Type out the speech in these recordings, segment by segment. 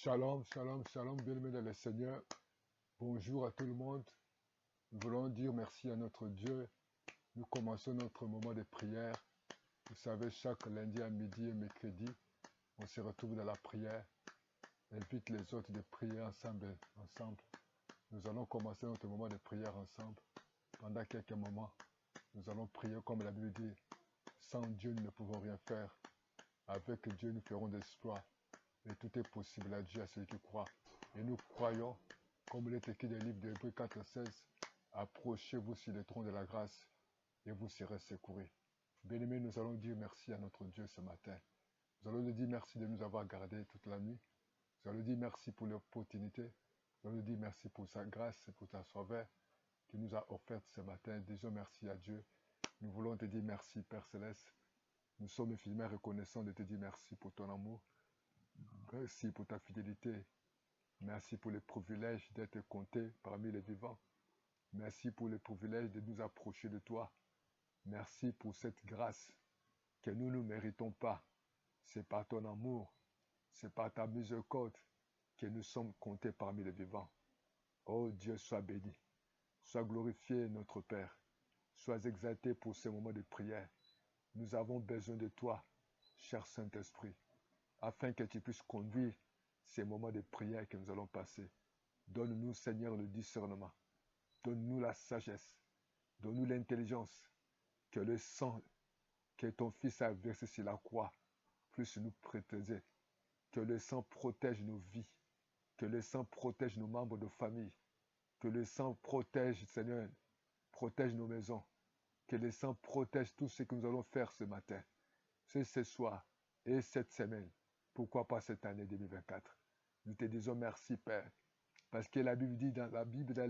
Shalom, shalom, shalom, bien-aimés dans le Seigneur. Bonjour à tout le monde. Nous voulons dire merci à notre Dieu. Nous commençons notre moment de prière. Vous savez, chaque lundi à midi et mercredi, on se retrouve dans la prière. Invite les autres de prier ensemble. Nous allons commencer notre moment de prière ensemble. Pendant quelques moments, nous allons prier comme la Bible dit. Sans Dieu, nous ne pouvons rien faire. Avec Dieu, nous ferons des exploits. Et tout est possible à Dieu, à celui qui croit. Et nous croyons, comme il est écrit dans le livre d'Hébreux 4,16, approchez-vous sur le trône de la grâce et vous serez secourus. Bien-aimés, nous allons dire merci à notre Dieu ce matin. Nous allons lui dire merci de nous avoir gardés toute la nuit. Nous allons lui dire merci pour l'opportunité. Nous allons lui dire merci pour sa grâce et pour sa sauveur qui nous a offerte ce matin. Disons merci à Dieu. Nous voulons te dire merci, Père Céleste. Nous sommes infiniment reconnaissants de te dire merci pour ton amour. Merci pour ta fidélité. Merci pour le privilège d'être compté parmi les vivants. Merci pour le privilège de nous approcher de toi. Merci pour cette grâce que nous ne méritons pas. C'est par ton amour, c'est par ta miséricorde que nous sommes comptés parmi les vivants. Oh Dieu, sois béni. Sois glorifié, notre Père. Sois exalté pour ces moments de prière. Nous avons besoin de toi, cher Saint-Esprit, afin que tu puisses conduire ces moments de prière que nous allons passer. Donne-nous, Seigneur, le discernement. Donne-nous la sagesse. Donne-nous l'intelligence. Que le sang que ton Fils a versé sur la croix puisse nous protéger. Que le sang protège nos vies. Que le sang protège nos membres de famille. Que le sang protège, Seigneur, protège nos maisons. Que le sang protège tout ce que nous allons faire ce matin, ce soir et cette semaine. Pourquoi pas cette année 2024? Nous te disons merci, Père. Parce que la Bible dit dans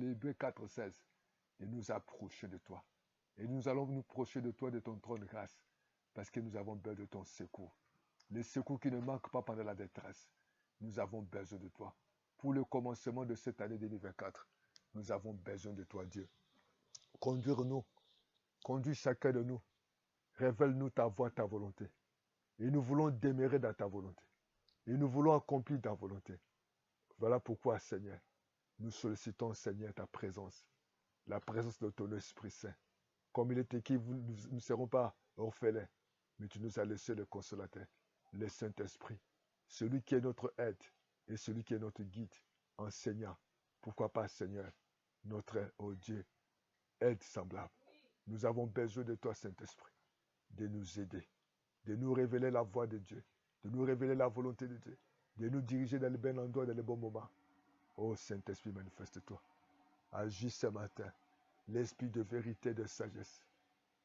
l'Hébreux 4,16, de nous approcher de toi. Et nous allons nous approcher de toi, de ton trône de grâce, parce que nous avons besoin de ton secours. Le secours qui ne manque pas pendant la détresse. Nous avons besoin de toi. Pour le commencement de cette année 2024, nous avons besoin de toi, Dieu. Conduire-nous, conduis chacun de nous. Révèle-nous ta voie, ta volonté. Et nous voulons demeurer dans ta volonté. Et nous voulons accomplir ta volonté. Voilà pourquoi, Seigneur, nous sollicitons, Seigneur, ta présence. La présence de ton Esprit Saint. Comme il est écrit, nous ne serons pas orphelins, mais tu nous as laissé le consolateur, le Saint-Esprit, celui qui est notre aide et celui qui est notre guide, enseignant. Pourquoi pas, Seigneur, notre, oh Dieu, aide semblable. Nous avons besoin de toi, Saint-Esprit, de nous aider, de nous révéler la voie de Dieu, de nous révéler la volonté de Dieu, de nous diriger dans le bon endroit, dans le bon moment. Oh Saint-Esprit, manifeste-toi. Agis ce matin. L'esprit de vérité, de sagesse.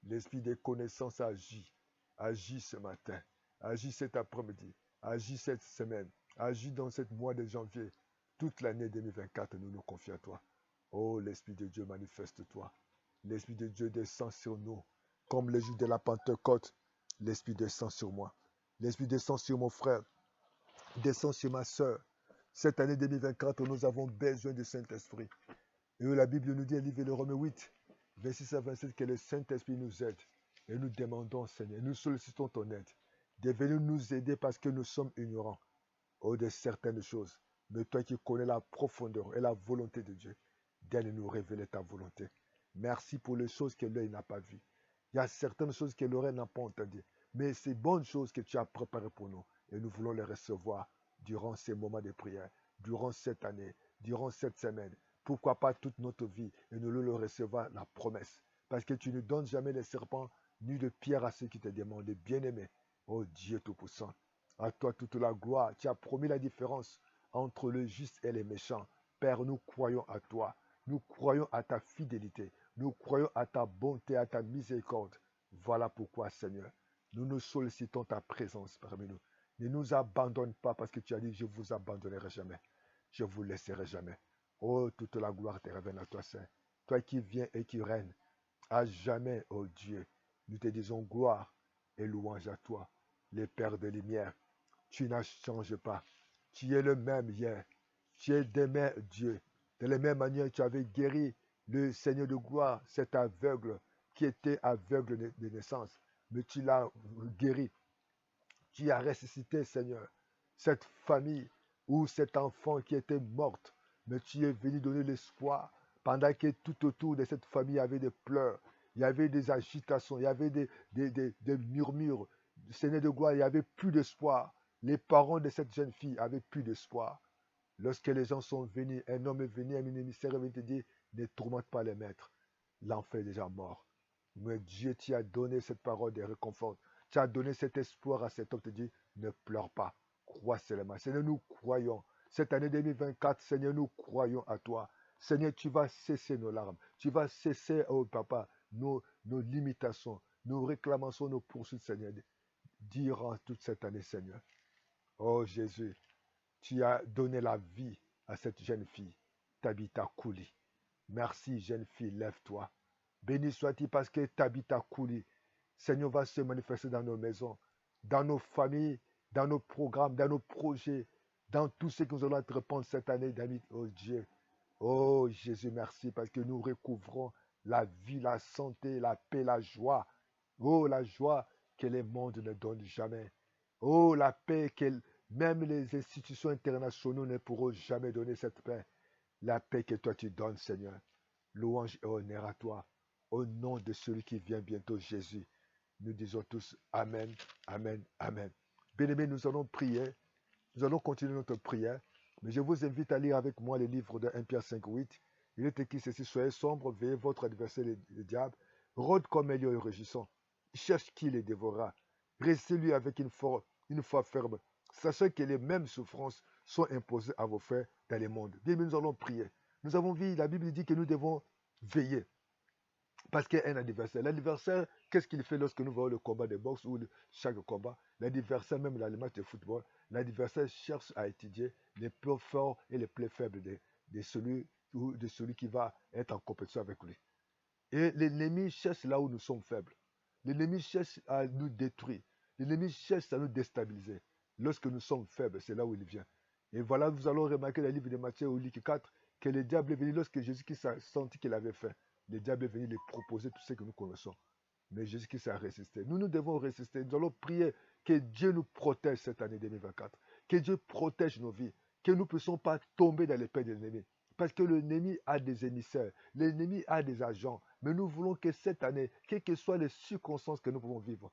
L'esprit de connaissance agit. Agis ce matin. Agis cet après-midi. Agis cette semaine. Agis dans ce mois de janvier. Toute l'année 2024, nous nous confions à toi. Oh, l'Esprit de Dieu, manifeste-toi. L'Esprit de Dieu descend sur nous. Comme le jour de la Pentecôte, l'Esprit descend sur moi. L'Esprit descend sur mon frère. Descend sur ma soeur. Cette année 2024, nous avons besoin du Saint-Esprit. Et la Bible nous dit, elle livre le Romains 8, 26 à 27, que le Saint-Esprit nous aide. Et nous demandons, Seigneur, nous sollicitons ton aide, de venir nous aider parce que nous sommes ignorants de certaines choses. Mais toi qui connais la profondeur et la volonté de Dieu, d'aller nous révéler ta volonté. Merci pour les choses que l'œil n'a pas vues. Il y a certaines choses que l'oreille n'a pas entendues. Mais ces bonnes choses que tu as préparées pour nous. Et nous voulons les recevoir durant ces moments de prière, durant cette année, durant cette semaine. Pourquoi pas toute notre vie et nous le recevoir la promesse. Parce que tu ne donnes jamais les serpents ni de pierre à ceux qui te demandent. Bien-aimé, oh Dieu Tout-Puissant, à toi toute la gloire. Tu as promis la différence entre le juste et les méchants. Père, nous croyons à toi. Nous croyons à ta fidélité. Nous croyons à ta bonté, à ta miséricorde. Voilà pourquoi, Seigneur, nous nous sollicitons ta présence parmi nous. Ne nous abandonne pas parce que tu as dit, je ne vous abandonnerai jamais. Je ne vous laisserai jamais. Oh, toute la gloire te revient à toi, Saint. Toi qui viens et qui règnes à jamais, oh Dieu. Nous te disons gloire et louange à toi, les Pères de lumière. Tu ne changes pas. Tu es le même hier. Tu es demain, Dieu. De la même manière, tu avais guéri le Seigneur de gloire, cet aveugle qui était aveugle de naissance. Mais tu l'as guéri. Tu as ressuscité, Seigneur, cette famille Ou cet enfant qui était morte, mais tu es venu donner l'espoir pendant que tout autour de cette famille il y avait des pleurs, il y avait des agitations, il y avait des murmures. Seigneur de gloire, il n'y avait plus d'espoir. Les parents de cette jeune fille avaient plus d'espoir. Lorsque les gens sont venus, un homme est venu, un émissaire est venu te dire, ne tourmente pas les maîtres. L'enfant est déjà mort. Mais Dieu t'y a donné cette parole de réconfort. Tu as donné cet espoir à cet homme, te dit, ne pleure pas. Crois seulement. Seigneur, nous croyons. Cette année 2024, Seigneur, nous croyons à toi. Seigneur, tu vas cesser nos larmes. Tu vas cesser, oh papa, nos limitations, nos réclamations, nos poursuites, Seigneur, durant toute cette année, Seigneur. Oh Jésus, tu as donné la vie à cette jeune fille, Tabitha Kouli. Merci, jeune fille, lève-toi. Béni sois-tu parce que Tabitha Kouli, Seigneur, va se manifester dans nos maisons, dans nos familles, dans nos programmes, dans nos projets, dans tout ce que nous allons entreprendre cette année, d'amis. Oh Dieu, oh Jésus, merci parce que nous recouvrons la vie, la santé, la paix, la joie. Oh, la joie que les mondes ne donnent jamais. Oh, la paix que même les institutions internationales ne pourront jamais donner cette paix. La paix que toi tu donnes, Seigneur. Louange et honneur à toi. Au nom de celui qui vient bientôt, Jésus. Nous disons tous Amen, Amen, Amen. Bien-aimés, nous allons prier. Nous allons continuer notre prière. Mais je vous invite à lire avec moi les livres de 1 Pierre 5:8. Il est écrit ceci: soyez sombres, veillez votre adversaire, le diable, rôde comme un lion et rugissant. Cherche qui les dévorera. Restez lui avec une foi ferme, sachant que les mêmes souffrances sont imposées à vos frères dans le monde. Bien, nous allons prier. Nous avons vu, la Bible dit que nous devons veiller. Parce qu'il y a un adversaire. L'adversaire, qu'est-ce qu'il fait lorsque nous voyons le combat de boxe ou chaque combat? L'adversaire, même dans les matchs de football, l'adversaire cherche à étudier les plus forts et les plus faibles de celui qui va être en compétition avec lui. Et l'ennemi cherche là où nous sommes faibles. L'ennemi cherche à nous détruire. L'ennemi cherche à nous déstabiliser. Lorsque nous sommes faibles, c'est là où il vient. Et voilà, nous allons remarquer dans le livre de Matthieu au livre 4 que le diable est venu lorsque Jésus-Christ a senti qu'il avait faim. Le diable est venu lui proposer tout ce que nous connaissons. Mais Jésus-Christ a résisté. Nous devons résister. Nous allons prier que Dieu nous protège cette année 2024. Que Dieu protège nos vies. Que nous ne puissions pas tomber dans les paix de l'ennemi. Parce que l'ennemi a des émissaires. L'ennemi a des agents. Mais nous voulons que cette année, quelles que soient les circonstances que nous pouvons vivre,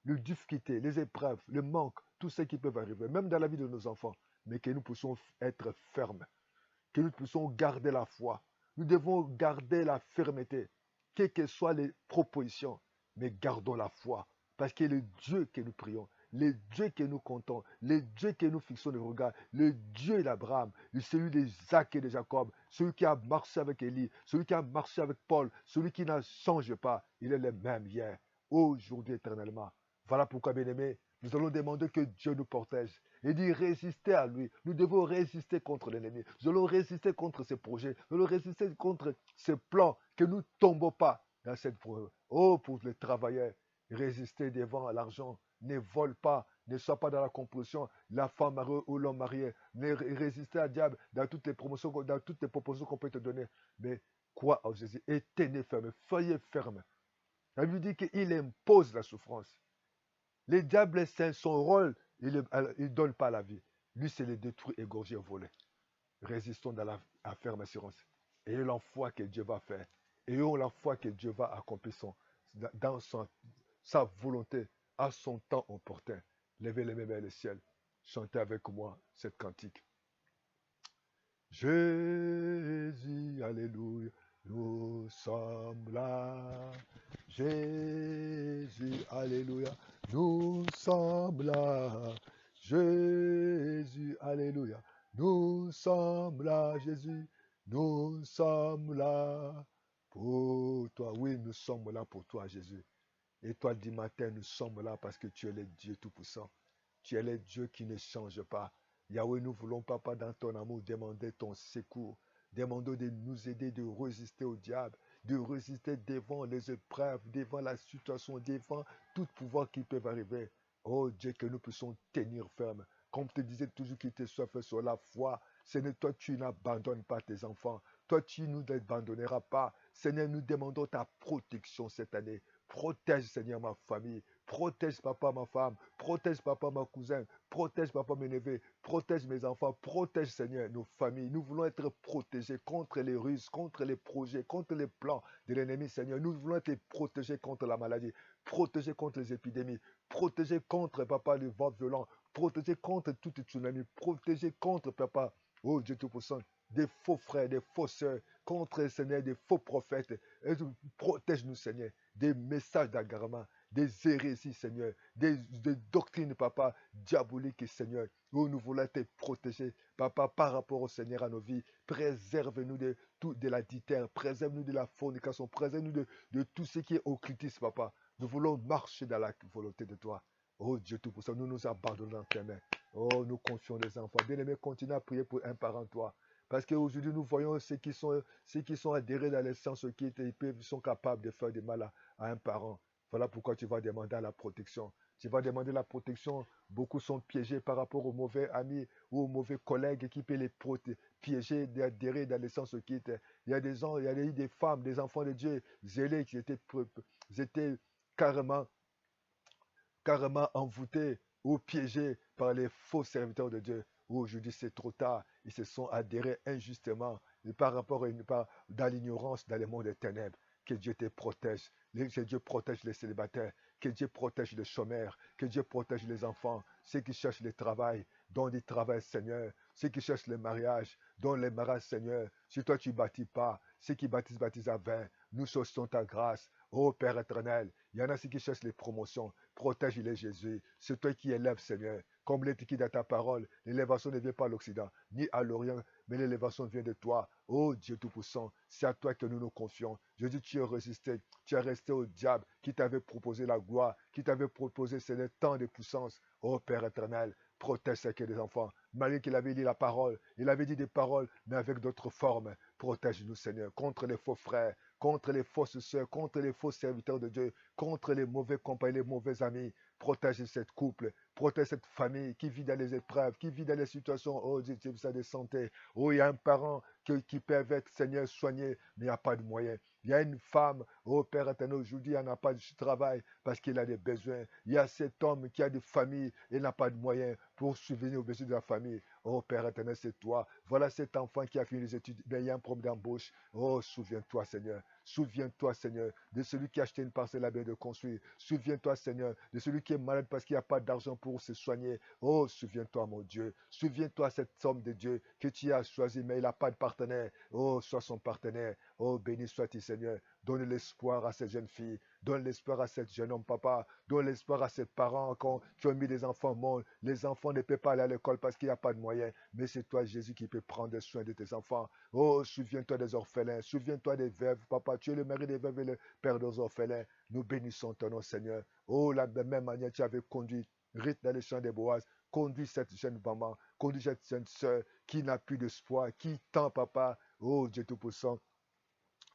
les difficultés, les épreuves, le manque, tout ce qui peut arriver, même dans la vie de nos enfants, mais que nous puissions être fermes, que nous puissions garder la foi. Nous devons garder la fermeté, quelles que soient les propositions, mais gardons la foi, parce que le Dieu que nous prions, le Dieu que nous comptons, le Dieu que nous fixons le regard, le Dieu d'Abraham, celui d'Isaac et de Jacob, celui qui a marché avec Élie, celui qui a marché avec Paul, celui qui ne change pas, il est le même hier, aujourd'hui, éternellement. Voilà pourquoi, bien-aimés, nous allons demander que Dieu nous protège et dit résister à lui. Nous devons résister contre l'ennemi. Nous allons résister contre ses projets. Nous allons résister contre ses plans, que nous ne tombons pas dans cette preuve. Oh, pour les travailleurs, résister devant l'argent. Ne vole pas, ne sois pas dans la compulsion. La femme mariée ou l'homme marié. Ne résistez à diable dans toutes les promotions, dans toutes les propositions qu'on peut te donner. Mais crois en Jésus et tenez ferme. Soyez ferme. La Bible dit qu'il impose la souffrance. Les diables, c'est son rôle, il ne donne pas la vie. Lui, c'est les détruire, égorger, voler. Résistons dans la ferme assurance. Ayons la foi que Dieu va faire. Ayons la foi que Dieu va accomplir dans sa volonté, à son temps opportun. Levez les mains vers le ciel. Chantez avec moi cette cantique. Jésus, alléluia, nous sommes là. Jésus, alléluia, nous sommes là. Jésus, alléluia, nous sommes là. Jésus, nous sommes là pour toi. Oui, nous sommes là pour toi, Jésus. Et toi, du matin, nous sommes là parce que tu es le Dieu Tout-Puissant. Tu es le Dieu qui ne change pas. Yahweh, nous voulons, Papa, dans ton amour, demander ton secours. Demandons de nous aider de résister au diable, de résister devant les épreuves, devant la situation, devant tout pouvoir qui peut arriver. Oh Dieu, que nous puissions tenir ferme. Comme te disais toujours qu'il te soit fait sur la foi. Seigneur, toi, tu n'abandonnes pas tes enfants. Toi, tu ne nous abandonneras pas. Seigneur, nous demandons ta protection cette année. Protège, Seigneur, ma famille. Protège, papa, ma femme. Protège, papa, ma cousin. Protège, papa, mes neveux. Protège mes enfants. Protège, Seigneur, nos familles. Nous voulons être protégés contre les ruses, contre les projets, contre les plans de l'ennemi, Seigneur. Nous voulons être protégés contre la maladie, protégés contre les épidémies, protégés contre, papa, les vents violents, protégés contre tout tsunami, protégés contre, papa, oh Dieu Tout-Puissant, des faux frères, des faux sœurs, contre, Seigneur, des faux prophètes. Protège-nous, Seigneur, des messages d'agarement, des hérésies, Seigneur, des doctrines, papa, diaboliques, Seigneur. Oh, nous voulons être protégés, papa, par rapport au Seigneur à nos vies. Préserve-nous de tout de la ditère, préserve-nous de la fornication, préserve-nous de tout ce qui est occultisme, papa. Nous voulons marcher dans la volonté de toi. Oh Dieu Tout-Puissant, nous nous abandonnons dans tes mains. Oh, nous confions les enfants. Bien-aimés, continue à prier pour un parent, toi. Parce qu'aujourd'hui, nous voyons ceux qui sont adhérés dans les sens qui sont capables de faire du mal à un parent. Voilà pourquoi tu vas demander à la protection. Tu vas demander la protection. Beaucoup sont piégés par rapport aux mauvais amis ou aux mauvais collègues qui peuvent les piéger, d'adhérer dans les sens qui Il y a des gens, il y a eu des femmes, des enfants de Dieu zélés qui étaient carrément envoûtés ou piégés par les faux serviteurs de Dieu. Aujourd'hui, c'est trop tard. Ils se sont adhérés injustement et dans l'ignorance, dans le monde des ténèbres. Que Dieu te protège. Que Dieu protège les célibataires. Que Dieu protège les chômeurs. Que Dieu protège les enfants. Ceux qui cherchent le travail, dont du travail, Seigneur. Ceux qui cherchent le mariage, dont les mariages, Seigneur. Si toi tu ne bâtis pas, ceux qui bâtissent, bâtissent à vain. Nous cherchons ta grâce. Ô Père éternel, il y en a ceux qui cherchent les promotions. Protège-les, Jésus. C'est toi qui élèves, Seigneur. Comme l'est écrit dans ta parole, l'élévation ne vient pas à l'Occident, ni à l'Orient, mais l'élévation vient de toi. Oh Dieu Tout-Puissant, c'est à toi que nous nous confions. Jésus, tu as résisté, tu as resté au diable qui t'avait proposé la gloire, qui t'avait proposé ce temps de puissance. Oh Père éternel, protège ces enfants. Malgré qu'il avait dit la parole, il avait dit des paroles, mais avec d'autres formes. Protège-nous, Seigneur, contre les faux frères, contre les fausses sœurs, contre les faux serviteurs de Dieu, contre les mauvais compagnons, les mauvais amis. Protège cette couple, protège cette famille qui vit dans les épreuves, qui vit dans les situations, oh Dieu, de santé. Oh, il y a un parent qui peut être, Seigneur, soigné, mais il n'y a pas de moyens. Il y a une femme, oh Père éternel, aujourd'hui, elle n'a pas de travail parce qu'il a des besoins. Il y a cet homme qui a des familles, il n'a pas de moyens pour subvenir aux besoins de la famille. Oh Père éternel, c'est toi. Voilà cet enfant qui a fini les études, mais il y a un problème d'embauche. Oh, souviens-toi, Seigneur. Souviens-toi, Seigneur, de celui qui a acheté une parcelle à bien de construire. Souviens-toi, Seigneur, de celui qui est malade parce qu'il n'y a pas d'argent pour se soigner. Oh, souviens-toi, mon Dieu. Souviens-toi cet homme de Dieu que tu as choisi, mais il n'a pas de partenaire. Oh, sois son partenaire. Oh, béni sois-tu, Seigneur. Donne l'espoir à cette jeune fille. Donne l'espoir à cet jeune homme, papa. Donne l'espoir à ces parents qui ont mis des enfants au monde. Les enfants ne peuvent pas aller à l'école parce qu'il n'y a pas de moyens. Mais c'est toi, Jésus, qui peut prendre soin de tes enfants. Oh, souviens-toi des orphelins. Souviens-toi des veuves, papa. Tu es le mari des veuves et le père des orphelins. Nous bénissons ton nom, Seigneur. Oh, de la même manière, tu avais conduit Ruth dans les champs des Boaz. Conduis cette jeune maman. Conduis cette jeune soeur qui n'a plus d'espoir, qui tend, papa. Oh, Dieu Tout-Puissant,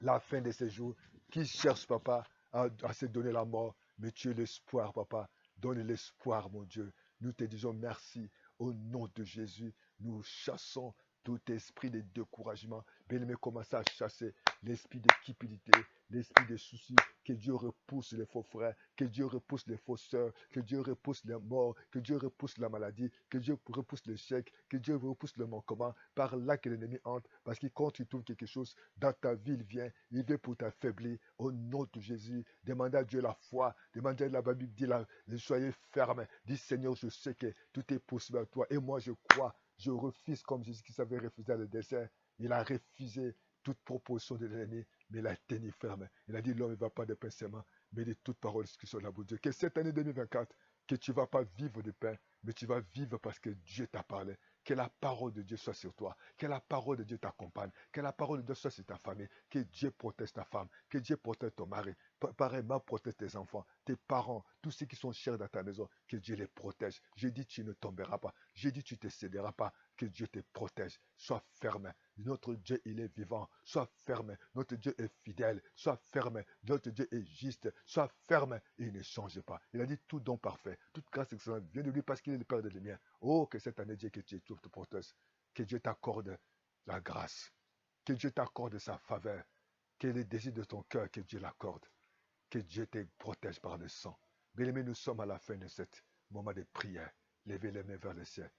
la fin de ces jours, qui cherche, papa, à se donner la mort. Mais tu es l'espoir, papa. Donne l'espoir, mon Dieu. Nous te disons merci. Au nom de Jésus, nous chassons tout esprit de découragement. Bien-aimé, commence à chasser l'esprit de cupidité, l'esprit de soucis. Que Dieu repousse les faux frères, que Dieu repousse les faux sœurs, que Dieu repousse les morts, que Dieu repousse la maladie, que Dieu repousse l'échec, que Dieu repousse le manquement. Par là que l'ennemi entre, parce qu'il quand il trouve quelque chose dans ta vie, il vient pour t'affaiblir. Au nom de Jésus, demandez à Dieu la foi, demandez à la Bible, dit soyez ferme, dis Seigneur, je sais que tout est possible à toi, et moi je crois. Je refuse comme Jésus qui savait refuser le désert. Il a refusé toute proposition de l'ennemi, mais il a tenu ferme. Il a dit l'homme ne va pas de pain seulement, mais de toute parole qui sont la bouche de Dieu. Que cette année 2024, que tu ne vas pas vivre de pain, mais tu vas vivre parce que Dieu t'a parlé. Que la parole de Dieu soit sur toi. Que la parole de Dieu t'accompagne. Que la parole de Dieu soit sur ta famille. Que Dieu protège ta femme. Que Dieu protège ton mari. Pareillement, protège tes enfants, tes parents, tous ceux qui sont chers dans ta maison. Que Dieu les protège. J'ai dit, tu ne tomberas pas. J'ai dit, tu ne te céderas pas. Que Dieu te protège. Sois ferme. Notre Dieu, il est vivant. Sois ferme. Notre Dieu est fidèle. Sois ferme. Notre Dieu est juste. Sois ferme. Et il ne change pas. Il a dit tout don parfait. Toute grâce excellente vient de lui parce qu'il est le Père de lumière. Oh, que cette année, Dieu, que tu te protèges. Que Dieu t'accorde la grâce. Que Dieu t'accorde sa faveur. Que les désirs de ton cœur, que Dieu l'accorde. Que Dieu te protège par le sang. Bien-aimés, nous sommes à la fin de ce moment de prière. Levez les mains vers le ciel.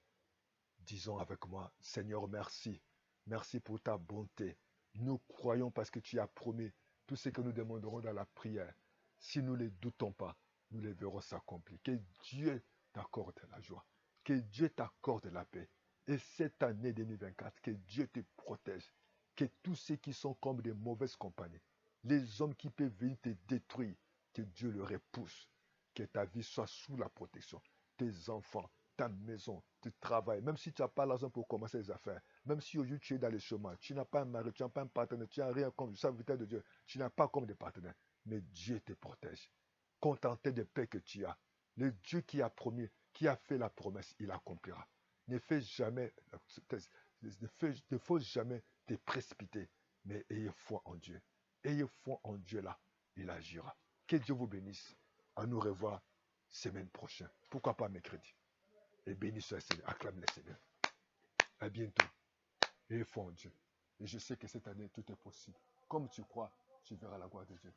Disons avec moi, Seigneur, merci. Merci pour ta bonté. Nous croyons parce que tu as promis tout ce que nous demanderons dans la prière. Si nous ne les doutons pas, nous les verrons s'accomplir. Que Dieu t'accorde la joie. Que Dieu t'accorde la paix. Et cette année 2024, que Dieu te protège. Que tous ceux qui sont comme des mauvaises compagnies, les hommes qui peuvent venir te détruire, que Dieu le repousse. Que ta vie soit sous la protection. Tes enfants, ta maison, tu travailles, même si tu n'as pas l'argent pour commencer les affaires, même si aujourd'hui tu es dans le chemin, tu n'as pas un mari, tu n'as pas un partenaire, tu n'as rien comme le serviteur de Dieu, tu n'as pas comme des partenaires, mais Dieu te protège. Contenté de paix que tu as. Le Dieu qui a promis, qui a fait la promesse, il accomplira. Ne fais jamais, ne faut jamais te précipiter, mais ayez foi en Dieu. Ayez foi en Dieu là, il agira. Que Dieu vous bénisse. À nous revoir semaine prochaine. Pourquoi pas mercredi? Et béni soit le Seigneur. Acclame le Seigneur. À bientôt. Et foi en Dieu. Et je sais que cette année, tout est possible. Comme tu crois, tu verras la gloire de Dieu.